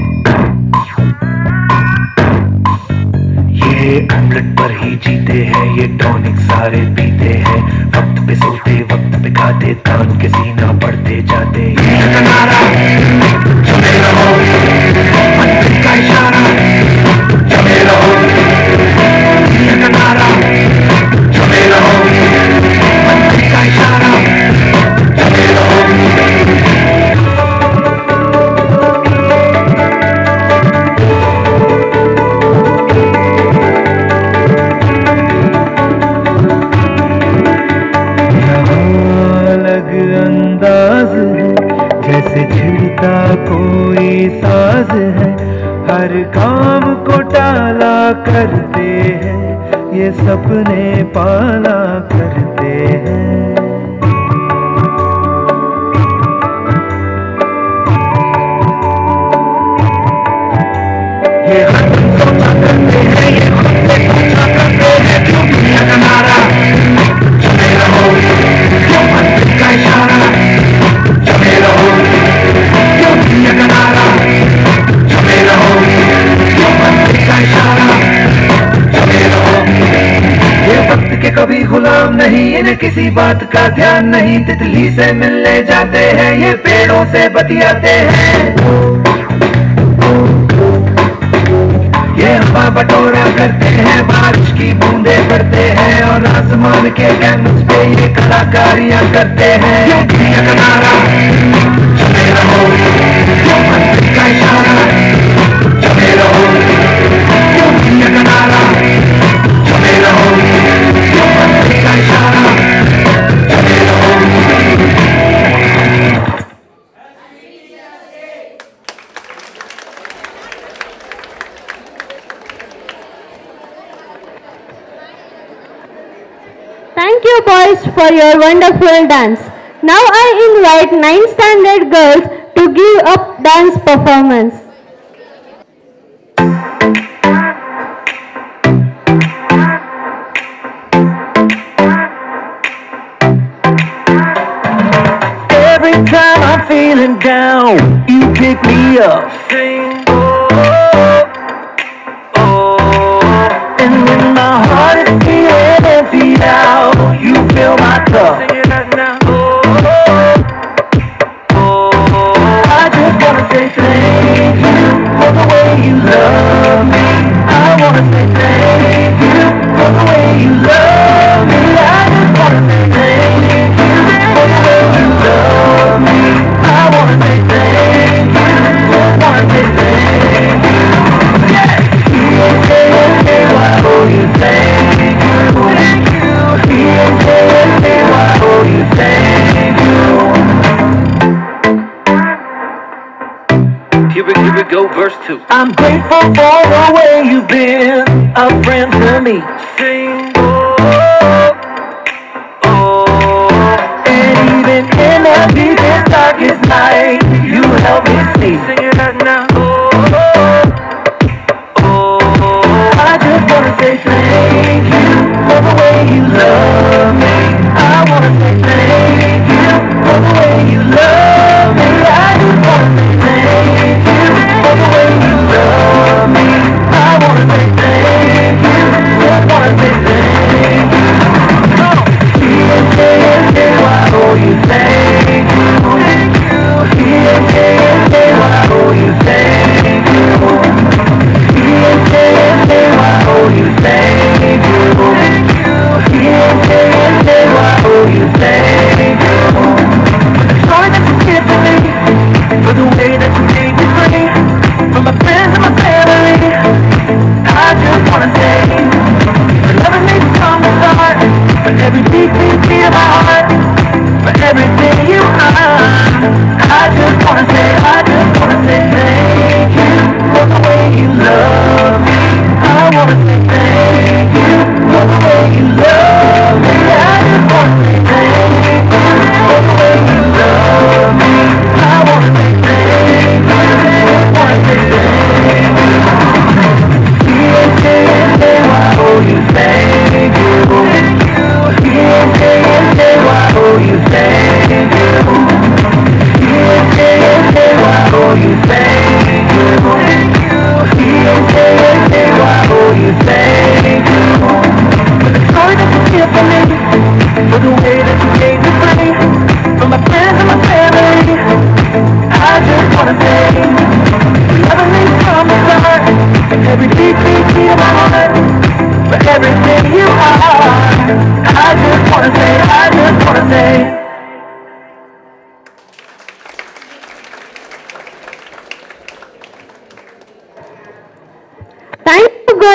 Speaker 10: ये ऑमलेट पर ही जीते हैं ये टॉनिक सारे पीते हैं वक्त पे सोते वक्त पे खाते तान के सीना बढ़ते जाते जमे रहो मंदिर का इशारा जमे रहो का नारा जमे रहो मंदिर का इशारा जमे रहो जैसे छिड़ता कोई साज है हर काम को टाला करते हैं ये सपने पाला करते हैं ये सोचा करते हैं ये खुद से पूछा करते हैं क्यों दुनिया का नारा जमे रहो क्यों मंदिर का इशारा जमे रहो क्यों दुनिया का नारा जमे रहो क्यों मंदिर का इशारा जमे रहो ये वक्त के कभी गुलाम नहीं इन्हें किसी बात का ध्यान नहीं तितली से मिलने जाते हैं ये पेड़ों से बतियाते हैं ये हवा बटोरा करते हैं बारिश की बूंदे पड़ते हैं और आसमान के कैंवस पे ये कलाकारियां करते हैं ये दुनिया का नारा जमे रहो क्यों मंदिर का इशारा जमे रहो क्यों दुनिया का नारा जमे रहो क्यों मंदिर का इशारा जमे रहो
Speaker 2: Thank you boys for your wonderful dance. Now I invite 9th standard girls to give a dance performance.
Speaker 10: Every time I'm feeling down, you pick me up. Sing, and when my heart is feeling empty now, you fill my cup. Sing it out now. I just wanna say thank you for the way you love me. I wanna say thank you for the way you love me. I just wanna say thank you for the way you love me. I wanna say thank you. Wanna say thank you. Yeah. I owe you thank you. Thank you. I owe you thank you. Here we go, verse 2. I'm grateful for the way you've been a friend to me. Sing, and even in the deepest, darkest night, you help me see. Sing it out now. I just wanna say thank you for the way you love me. I wanna say thank you for the way you love me. I just wanna say thank you for the way you love me. I wanna say thank you.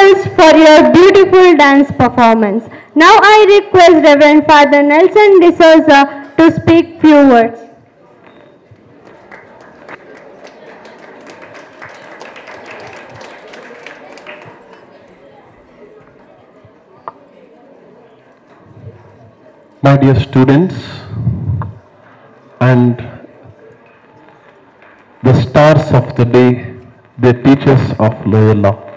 Speaker 2: girls, for your beautiful dance performance. Now I request Reverend Father Nelson D'Souza to speak few words.
Speaker 4: My dear students and the stars of the day, the teachers of Loyola.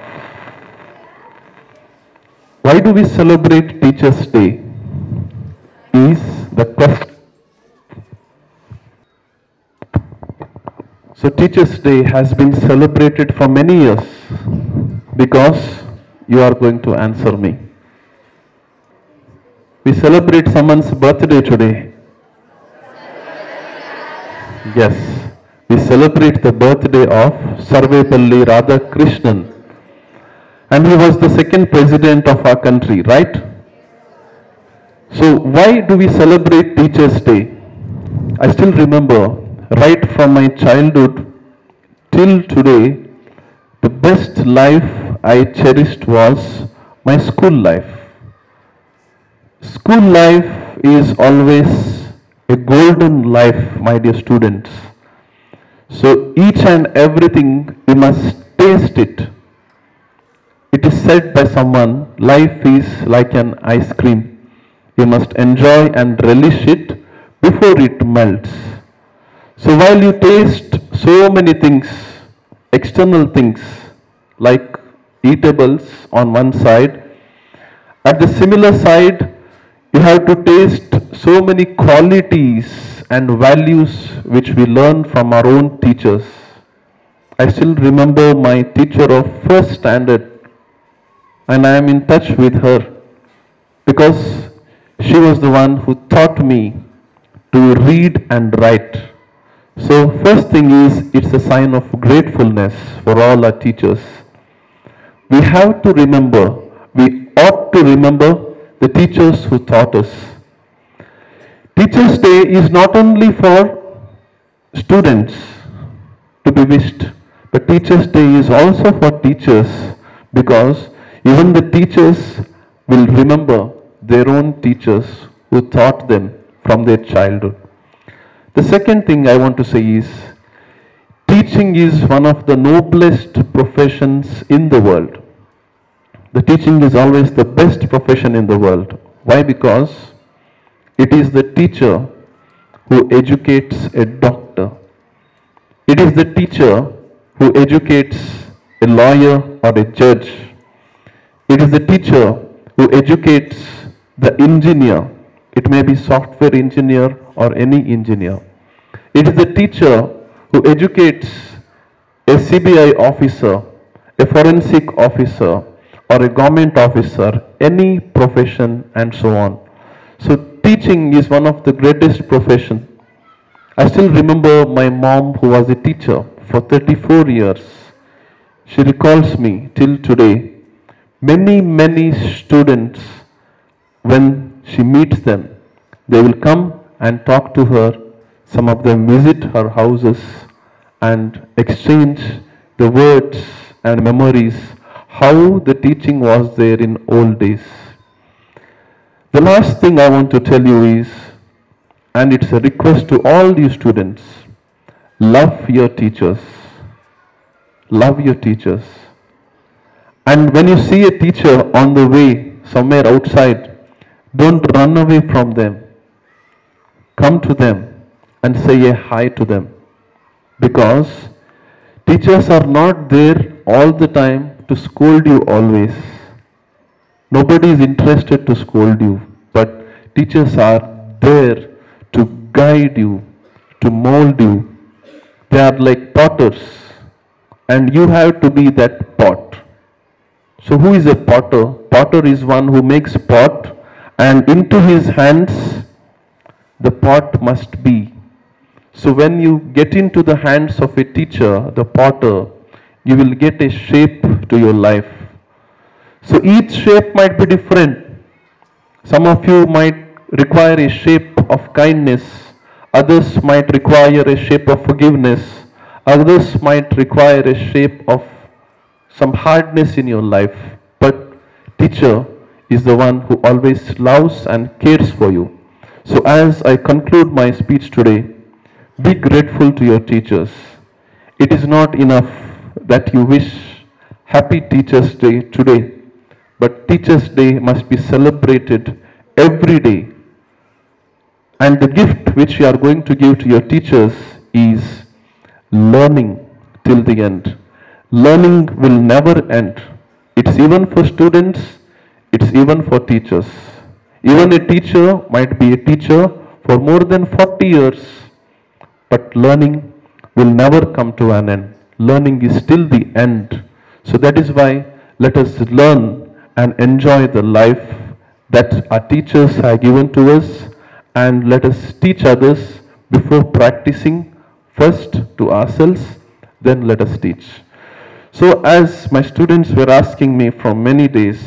Speaker 4: Why do we celebrate Teachers' Day? Is the question. So Teachers' Day has been celebrated for many years because you are going to answer me. We celebrate someone's birthday today. Yes, we celebrate the birthday of Sarvepalli Radhakrishnan. And he was the second president of our country, right? So why do we celebrate Teachers' Day? I still remember, right from my childhood till today, the best life I cherished was my school life. School life is always a golden life, my dear students. So each and everything, you must taste it. It is said by someone, life is like an ice cream. You must enjoy and relish it before it melts. So while you taste so many things, external things like eatables on one side, at the similar side, you have to taste so many qualities and values which we learn from our own teachers. I still remember my teacher of first standard, and I am in touch with her because she was the one who taught me to read and write. So first thing is, it's a sign of gratefulness for all our teachers. We have to remember, we ought to remember the teachers who taught us. Teachers' Day is not only for students to be wished, but Teachers' Day is also for teachers, because even the teachers will remember their own teachers who taught them from their childhood. The second thing I want to say is, teaching is one of the noblest professions in the world. The teaching is always the best profession in the world. Why? Because it is the teacher who educates a doctor. It is the teacher who educates a lawyer or a judge. It is the teacher who educates the engineer. It may be software engineer or any engineer. It is the teacher who educates a CBI officer, a forensic officer, or a government officer, any profession, and so on. So teaching is one of the greatest professions. I still remember my mom, who was a teacher for 34 years. She recalls me till today. Many students, when she meets them, they will come and talk to her. Some of them visit her houses and exchange the words and memories how the teaching was there in old days. The last thing I want to tell you is, and it's a request to all you students, love your teachers. Love your teachers. And when you see a teacher on the way somewhere outside, don't run away from them. Come to them and say a hi to them. Because teachers are not there all the time to scold you always. Nobody is interested to scold you, but teachers are there to guide you, to mold you. They are like potters, and you have to be that pot. So who is a potter? Potter is one who makes pot, and into his hands the pot must be. So when you get into the hands of a teacher, the potter, you will get a shape to your life. So each shape might be different. Some of you might require a shape of kindness. Others might require a shape of forgiveness. Others might require a shape of some hardness in your life.
Speaker 11: teacher is the one who always loves and cares for you. So as I conclude my speech today, be grateful to your teachers. It is not enough that you wish Happy Teachers' Day today, but Teachers' Day must be celebrated every day. And the gift which you are going to give to your teachers is learning till the end. Learning will never end. It's even for students, it's even for teachers. Even a teacher might be a teacher for more than 40 years, but learning will never come to an end. Learning is still the end. So that is why let us learn and enjoy the life that our teachers have given to us, and let us teach others before practicing, first to ourselves, then let us teach. So as my students were asking me from many days,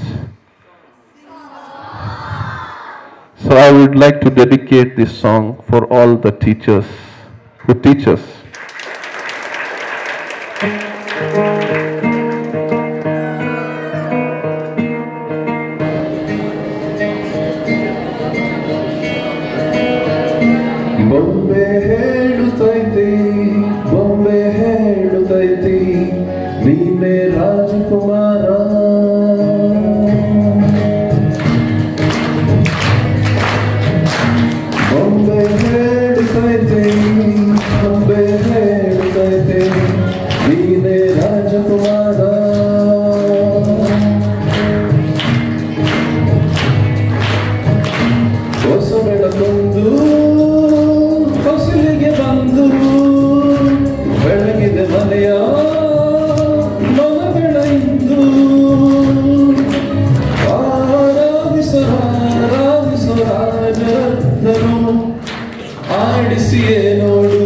Speaker 11: so I would like to dedicate this song for all the teachers who teach us.
Speaker 12: ಬೊಂಬೆ ಹೇಳುತ್ತೈತಿ, ಬೊಂಬೆ ಹೇಳುತ್ತೈತಿ, ನೀನೇ ರಾಜಕುಮಾರ. ಬೊಂಬೆ ಹೇಳುತ್ತೈತಿ, ಬೊಂಬೆ ಹೇಳುತ್ತೈತಿ, ನೀನೇ ರಾಜಕುಮಾರ. ಹೊಸ ಬೆಳಕೊಂದು ಹೊಸಲಿಗೆ ಬಂದು ಬೆಳಗಿದೆ ಮನೆಯ ಮನ ಬೆಳೆಯಿಂದು. ಆರಾಧಿಸರಾಜರತ್ನನು ಆಡಿಸಿಯೇ ನೋಡು,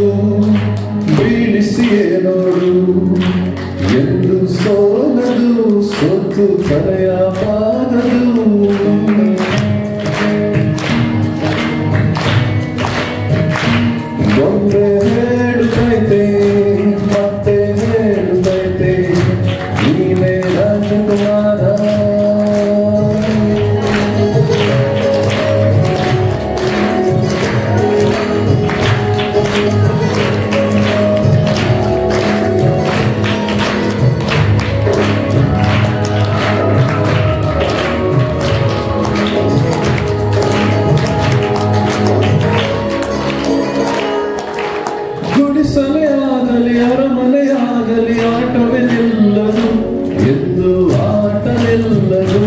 Speaker 12: ಬೀಳಿಸಿಯೇ ನೋಡು, ಎಂದು ಸೋಲದು ಸೋತು ತಲೆಯಬಾರದು. ಬೊಂಬೆ ಹೇಳುತ್ತೈತೆ, ಮತ್ತೆ ಹೇಳುತ್ತೈತೆ, ನೀನೇ ರಾಜಕುಮಾರ. ಗುಡಿಸಲೇ ಆಗಲಿ ಅರಮನೆಯಾಗಲಿ ಆಟವೇ ನಿಲ್ಲದು, ಎಂದು ಆಟ ನಿಲ್ಲದು.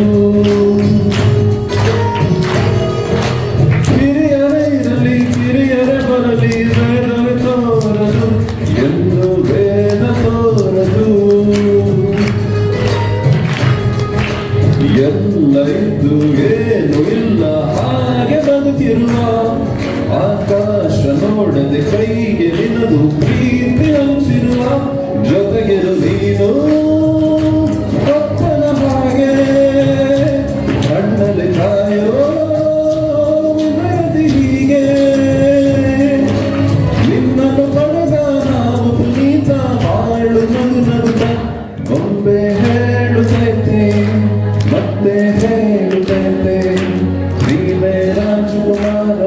Speaker 12: ಹಿರಿಯರೇ ಇರಲಿ ಕಿರಿಯರೇ ಬರಲಿ ವೇದವೇ ತೋರದು, ಎಂದು ವೇದ ತೋರದು. ಎಲ್ಲ ಇದ್ದು ಏನು ಇಲ್ಲ ಹಾಗೆ ಬದುಕಿರುವ, ಆಕಾಶ ನೋಡದೆ ಕೈಗೆ ನಿನ್ನದು ಪ್ರೀತಿ ಹಂಚಿರುವ, ಜೊತೆಗಿರು ನೀನು ಒಪ್ಪನ ಹಾಗೆ ಕಣ್ಣಲ್ಲಿ ಕಾಯೋ ವಿನಯದಿ ಹೀಗೆ. ನಿನ್ನನ್ನು ಪಡೆದ ನಾವು ಪುನೀತ ಬಾಳು ನಗು ನಗುತ್ತ. ಬೊಂಬೆ ಹೇಳುತ್ತೈತೆ, ಮತ್ತೆ ಹೇಳುತ್ತೈತೆ, ನೀವೇ ರಾಜಕುಮಾರ.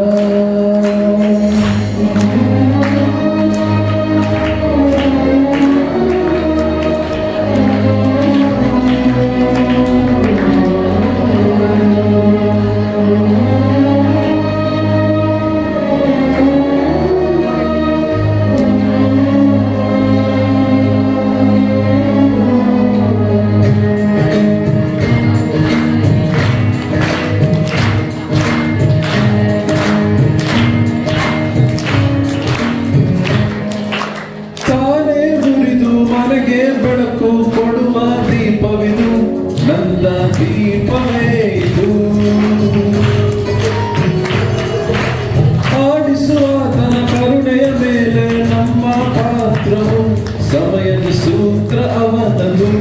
Speaker 12: ತಾನೇ ಹುರಿದು ಮನೆಗೆ ಬೆಳಕು ಕೊಡುವ ದೀಪವಿದು, ನನ್ನ ದೀಪವೇ ಇದು. ಆಡಿಸುವಾತನ ಕರುಣೆಯ ಮೇಲೆ ನಮ್ಮ ಪಾತ್ರವು, ಸಮಯದ ಸೂತ್ರ ಅವನದು.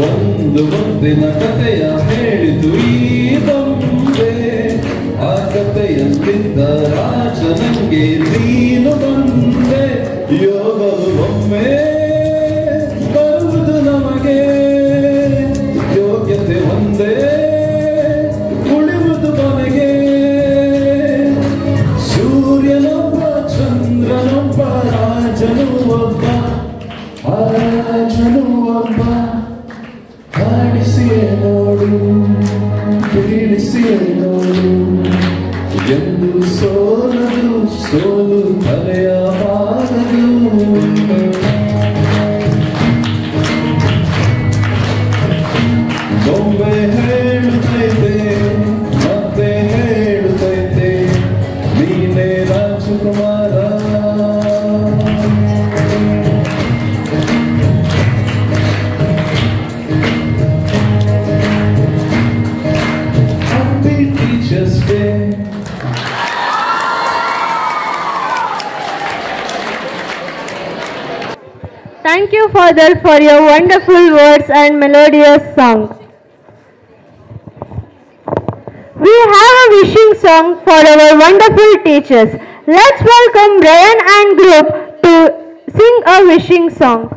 Speaker 12: ಒಂದು ಮುತ್ತಿನ ಕಥೆಯ ಹೇಳಿತು ಈ ಬೊಂಬೆ, ಆ ಕಥೆಯಲ್ಲಿದ್ದ ರಾಜನಿಗೆ ನೀನು ಬಂದೆ. ಯೋಗವು ಒಮ್ಮೆ ಬರುವುದು ನಮಗೆ, ಸೋಲು ತಲೆಯಬಾರದು ಬೊಂಬೆ ಹೇಳುತ್ತೈತೆ ಮತ್ತೆ ಹೇಳುತ್ತೈತೆ ನೀನೇ ರಾಜಕುಮಾರ Happy Teachers Day.
Speaker 2: Thank you, Father, for your wonderful words and melodious song. We have a wishing song for our wonderful teachers. Let's welcome Ryan and group to sing a wishing song.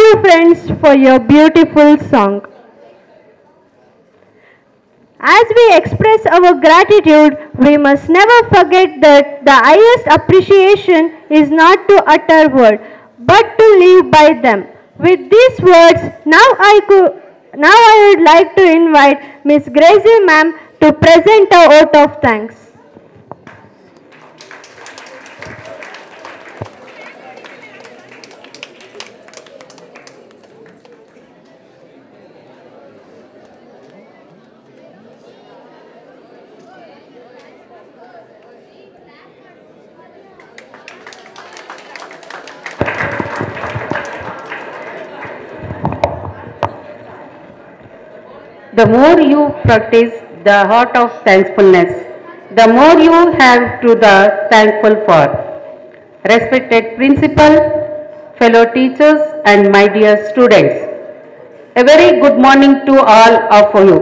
Speaker 2: you friends for your beautiful song. As we express our gratitude, we must never forget that the highest appreciation is not to utter words, but to live by them. With these words, now I would like to invite Miss Gracie ma'am to present a vote of thanks.
Speaker 13: The more you practice the heart of thankfulness, the more you have to the thankful for. Respected principal, fellow teachers and my dear students, a very good morning to all of you.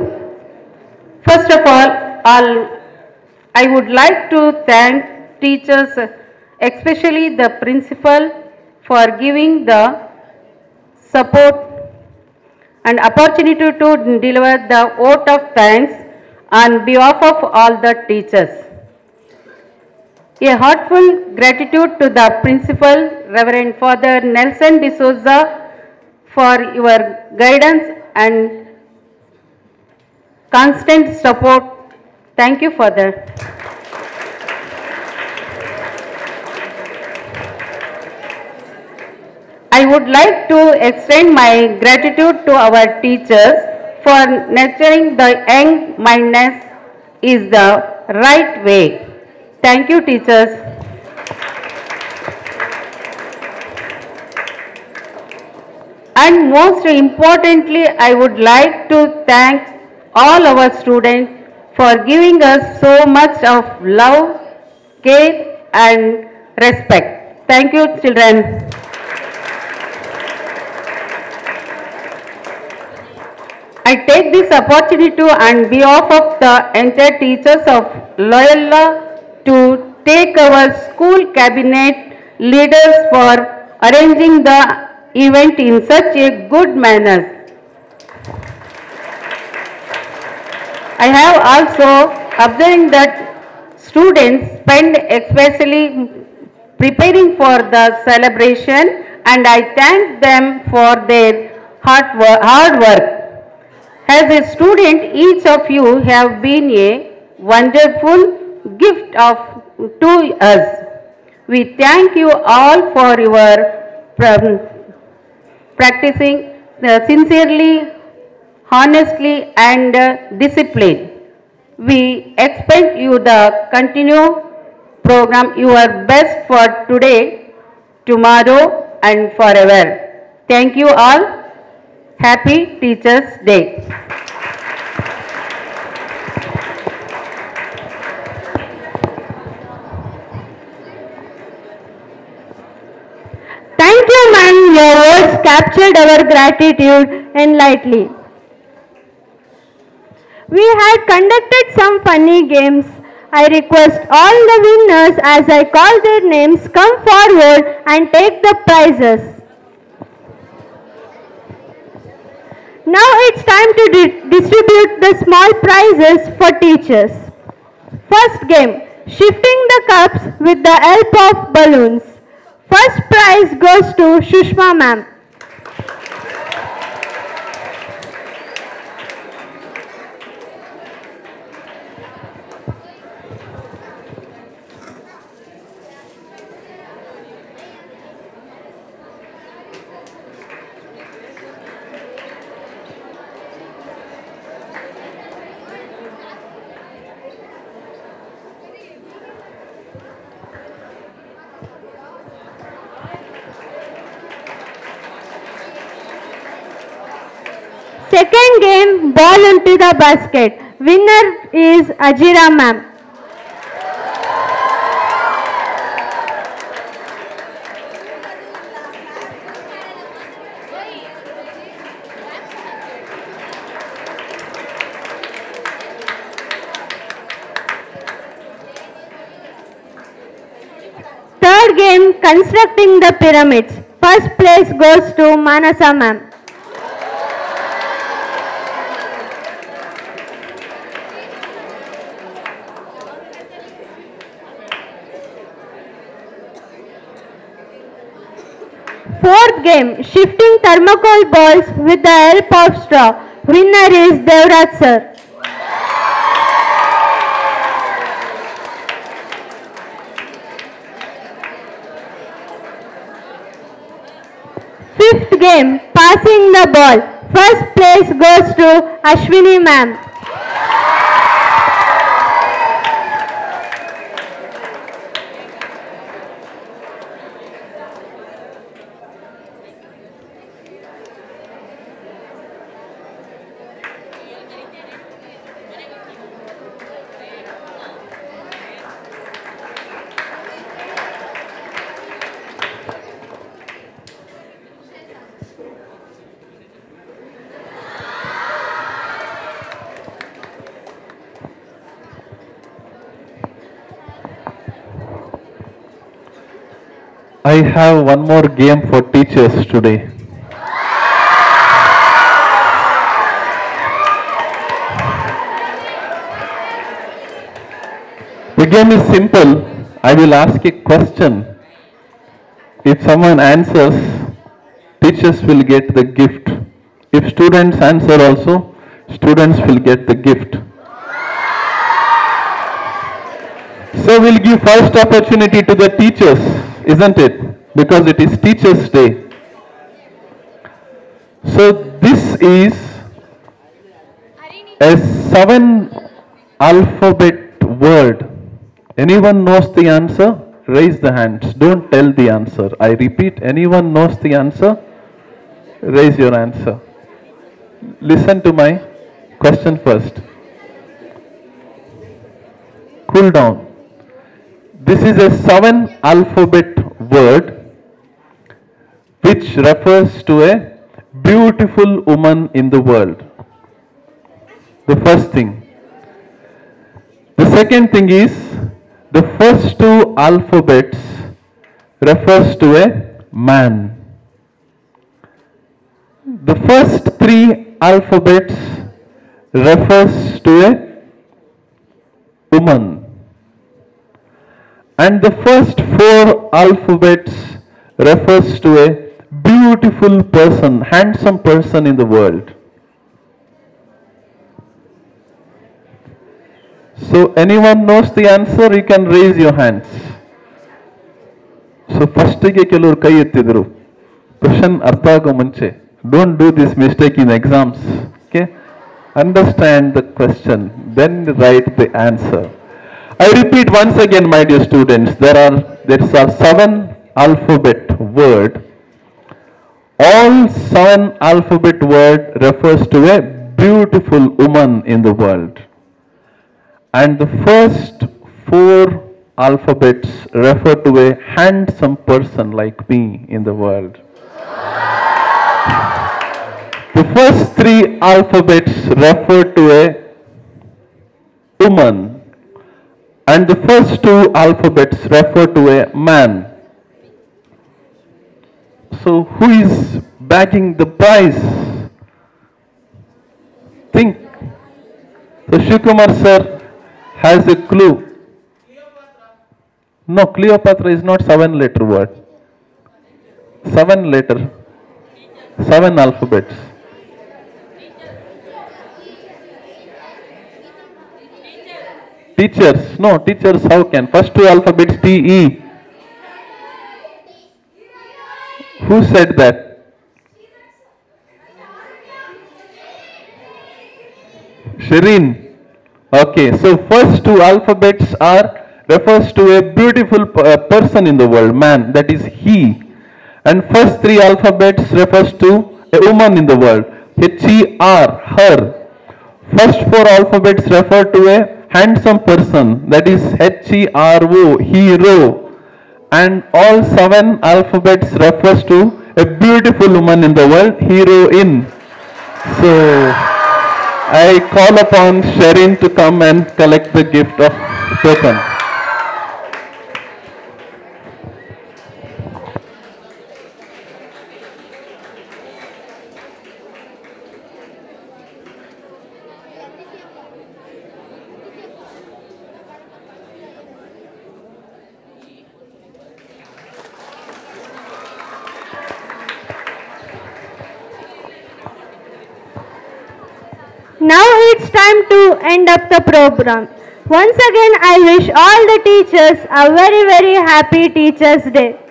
Speaker 13: First of all, I would like to thank teachers, especially the principal, for giving the support and opportunity to deliver the vote of thanks on behalf of all the teachers. A heartfelt gratitude to the principal, Reverend Father Nelson D'Souza, for your guidance and constant support. Thank you, Father. I would like to extend my gratitude to our teachers for nurturing the young mindedness is the right way. Thank you, teachers. And most importantly, I would like to thank all our students for giving us so much of love, care and respect. Thank you, children. I take this opportunity on behalf of the entire teachers of Loyola to take our school cabinet leaders for arranging the event in such a good manner. I have also observed that students spend especially preparing for the celebration, and I thank them for their hard work. As a student, each of you have been a wonderful gift to us. We thank you all for your practicing sincerely, honestly and discipline. We expect you to continue program your best for today, tomorrow and forever. Thank you all. Happy Teachers' Day.
Speaker 2: Thank you, ma'am. Your words captured our gratitude enlightly. We had conducted some funny games. I request all the winners, as I call their names, come forward and take the prizes. Now it's time to distribute the small prizes for teachers. First game, shifting the cups with the help of balloons. First prize goes to Shushma ma'am. Second game, ball into the basket. Winner is Ajira ma'am. Third game, constructing the pyramids. First place goes to Manasa ma'am. Fourth game, shifting thermocol balls with the help of straw. Winner is Devraj sir. Fifth game, passing the ball. First place goes to Ashwini ma'am.
Speaker 11: I have one more game for teachers today. The game is simple. I will ask a question. If someone answers, teachers will get the gift. If students answer also, students will get the gift. So we'll give first opportunity to the teachers, isn't it? Because it is Teachers' Day. So this is a 7 alphabet word. Anyone knows the answer? Raise the hands. Don't tell the answer. I repeat, anyone knows the answer? Raise your answer. Listen to my question first. Cool down. This is a 7 alphabet word which refers to a beautiful woman in the world. The first thing. The second thing is, the first 2 alphabets refers to a man. The first 3 alphabets refers to a woman. And the first 4 alphabets refers to a beautiful person, handsome person in the world. So anyone knows the answer, you can raise your hands. So first ಗೆ ಕೆಲವರು ಕೈ ಎತ್ತಿದ್ರು. Question ಅರ್ಥ ಆಗೋ ಮುಂಚೆ. Don't do this mistake in exams. Okay? Understand the question, then write the answer. I repeat once again, my dear students, there are 7 alphabet word. All 7 alphabet word refers to a beautiful woman in the world. And the first 4 alphabets refer to a handsome person like me in the world. The first 3 alphabets refer to a woman. And the first 2 alphabets refer to a man. So who is bagging the prize? Think. So Shivakumar sir has a clue. No, Cleopatra is not 7-letter word. 7-letter. 7 alphabets. Teachers. No, teachers how can? First 2 alphabets T-E. Who said that? Shireen. Okay, so first 2 alphabets refers to a beautiful person in the world, man, that is he. And first 3 alphabets refers to a woman in the world, H-E-R, her. First 4 alphabets refer to a handsome person, that is H-E-R-O, hero. And all 7 alphabets refers to a beautiful woman in the world, heroine. So I call upon Sherin to come and collect the gift of token.
Speaker 2: Now it's time to end up the program. Once again, I wish all the teachers a very happy Teachers' Day.